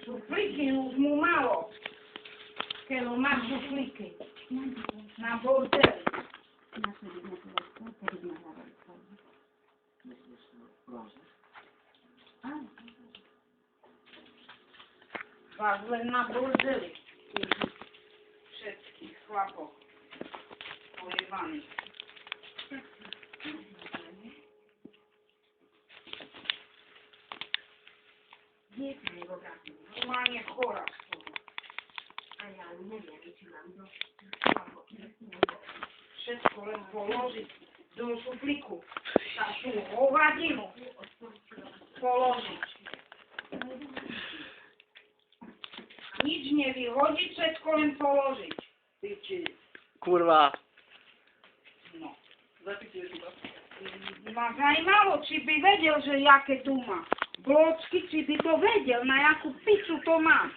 Šuflíky už mu malo. Keď on má šuflíky. Na bordeli. Vás len na bordeli. Všetkých chlapov. Pojebaných. Normálne chora z toho. A ja neviem, či mám dosť. Všetko len položiť do šuflíku. Takú hovadinu položiť. Nič nevyhodiť, všetko len položiť. Piči. Kurva. No. Ma zajímalo, či by vedel, že jaké tu má. Bločky, či by to vedel, na jakú piču to má.